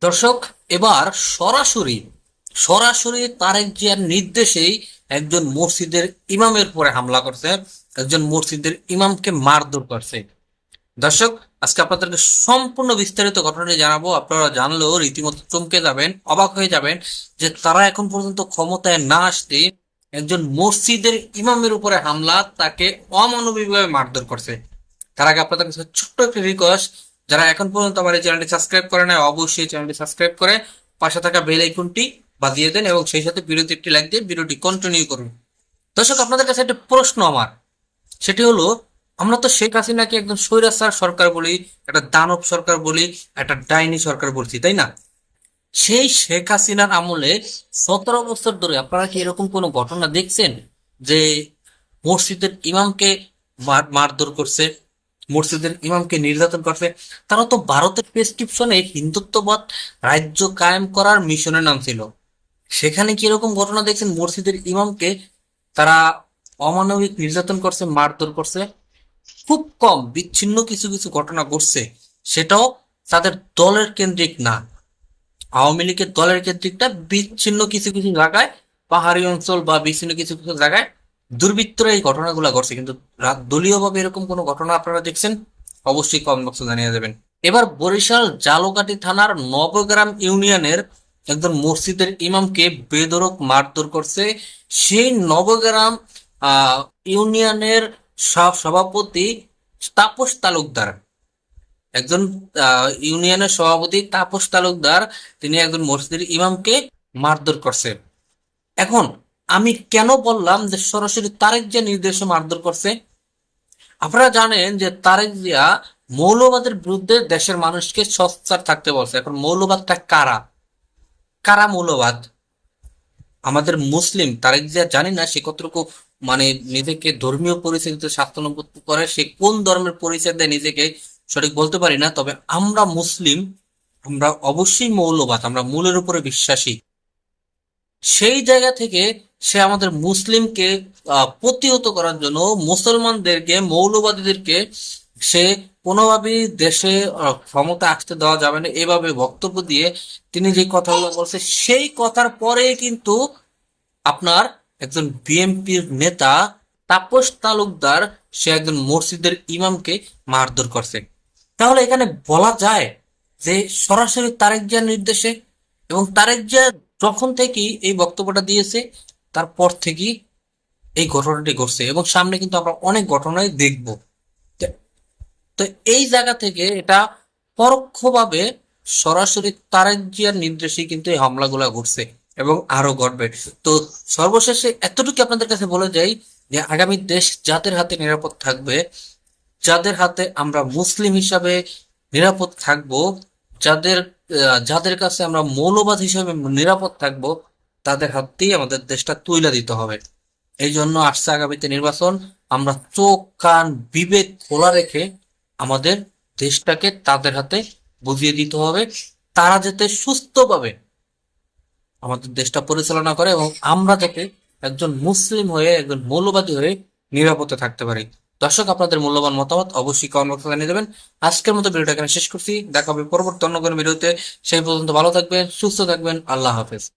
দর্শক, এবার সরাসরি সরাসরি তারেক জিয়ার নির্দেশেই একজন মসজিদের ইমামের পরে হামলা করছে, একজন মসজিদের ইমামকে মারধর করছে। দর্শক, আজকে আপনাদেরকে সম্পূর্ণ বিস্তারিত ঘটনাটি জানাবো। আপনারা জানলেও রীতিমতো চমকে যাবেন, অবাক হয়ে যাবেন যে তারা এখন পর্যন্ত ক্ষমতায় না আসতে একজন মসজিদের ইমামের উপরে হামলা, তাকে অমানবিকভাবে মারধর করছে। তার আগে আপনাদের কাছে ছোট্ট একটি রিকোয়েস্ট, যারা এখন পর্যন্ত আমার এই চ্যানেলটি সাবস্ক্রাইব করে নাই, অবশ্যই চ্যানেলটি সাবস্ক্রাইব করে পাশে থাকা বেল আইকনটি বাজিয়ে দেন এবং সেই সাথে ভিডিওতে একটি লাইক দিয়ে ভিডিওটি কন্টিনিউ করুন। দর্শক, আপনাদের কাছে একটা প্রশ্ন আমার, সেটি হলো, আমরা তো শেখ হাসিনাকে একদম স্বৈরাচার সরকার বলি, একটা দানব সরকার বলি, একটা ডাইনি সরকার বলছি, তাই না? সেই শেখ হাসিনার আমলে 17 বছর ধরে আপনারা কি এরকম কোনো ঘটনা দেখছেন যে মসজিদের ইমামকে মারধর করছে, মসজিদের ইমামকে নির্যাতন করছে? তারা তো ভারতের প্রেসক্রিপশনে হিন্দুত্ববাদ রাজ্য কায়েম করার মিশনের নাম ছিল। সেখানে কি এরকম ঘটনা দেখছেন মসজিদের ইমামকে তারা অমানবিক নির্যাতন করছে, মারধর করছে? খুব কম বিচ্ছিন্ন কিছু কিছু ঘটনা ঘটছে, সেটাও তাদের দলের কেন্দ্রিক না, আওয়ামী লীগের দলের কেন্দ্রিকটা বিচ্ছিন্ন কিছু কিছু জায়গায়, পাহাড়ি অঞ্চল বা বিচ্ছিন্ন কিছু কিছু জায়গায় দুর্বৃত্তরা এই ঘটনাগুলো ঘটছে। কিন্তু দলীয়ভাবে এরকম কোনো ঘটনা আপনারা দেখছেন? অবশ্যই কমেন্ট বক্সে জানিয়ে দেবেন। এবার বরিশাল জালকাঠি থানার নবগ্রাম ইউনিয়নের একজন মসজিদের ইমামকে বেধড়ক মারধর করছে সেই নবগ্রাম ইউনিয়নের সভাপতি তাপস তালুকদার। একজন ইউনিয়নের সভাপতি তাপস তালুকদার, তিনি একজন মসজিদের ইমামকে মারধর করছে। এখন আমি কেন বললাম যে সরাসরি তারেক জিয়া নির্দেশে মারধর করছে? আপনারা জানেন যে তারেক জিয়া মৌলবাদের বিরুদ্ধে দেশের মানুষকে সোচ্চার থাকতে বলছে। এখন মৌলবাদটা কারা কারা মৌলবাদ? আমাদের মুসলিম তারেক জিয়া, জানি না সে কতটুকু মানে নিজেকে ধর্মীয় পরিচয় দিতে স্বাচ্ছন্দ্য বোধ করে, সে কোন ধর্মের পরিচয় দেয় নিজেকে সঠিক বলতে পারি না। তবে আমরা মুসলিম, আমরা অবশ্যই মৌলবাদ, আমরা মূলের উপরে বিশ্বাসী। সেই জায়গা থেকে সে আমাদের মুসলিমকে প্রতিহত করার জন্য মুসলমানদেরকে, মৌলবাদীদেরকে সে কোনোভাবেই দেশে ক্ষমতা আসতে দেওয়া যাবে না এভাবে বক্তব্য দিয়ে তিনি যে কথাগুলো বলছে, সেই কথার পরে কিন্তু আপনার একজন বিএনপির নেতা তাপস তালুকদার সে একজন মসজিদের ইমামকে মারধর করছে। তাহলে এখানে বলা যায় যে সরাসরি তারেক জিয়ার নির্দেশে, এবং তারেক জিয়া যখন থেকে এই বক্তব্যটা দিয়েছে তারপর থেকেই এই ঘটনাটি ঘটছে, এবং সামনে কিন্তু আমরা অনেক ঘটনাই দেখব। তো এই জায়গা থেকে এটা পরোক্ষভাবে সরাসরি তারেক জিয়ার নির্দেশে কিন্তু এই হামলাগুলা ঘটছে এবং আরো ঘটবে। তো সর্বশেষে এতটুকু আপনাদের কাছে বলে যাই যে আগামী দেশ যাদের হাতে নিরাপদ থাকবে, যাদের হাতে আমরা মুসলিম হিসাবে নিরাপদ থাকব, যাদের যাদের কাছে আমরা মৌলবাদ হিসাবে নিরাপদ থাকব, তাদের হাতেই আমাদের দেশটা তুইলা দিতে হবে। এই জন্য আসছে আগামীতে নির্বাচন, আমরা চোখ কান বিবেক খোলা রেখে আমাদের দেশটাকে তাদের হাতে বুঝিয়ে দিতে হবে, তারা যাতে সুস্থভাবে আমাদের দেশটা পরিচালনা করে এবং আমরা যাতে একজন মুসলিম হয়ে, একজন মৌলবাদী হয়ে নিরাপদে থাকতে পারি। দর্শক, আপনাদের মূল্যবান মতামত অবশ্যই কমেন্ট বক্সে জানিয়ে দেবেন। আজকের মতো ভিডিওটা এখানে শেষ করছি, দেখা হবে পরবর্তী অন্য কোনো ভিডিওতে। সেই পর্যন্ত ভালো থাকবেন, সুস্থ থাকবেন, আল্লাহ হাফেজ।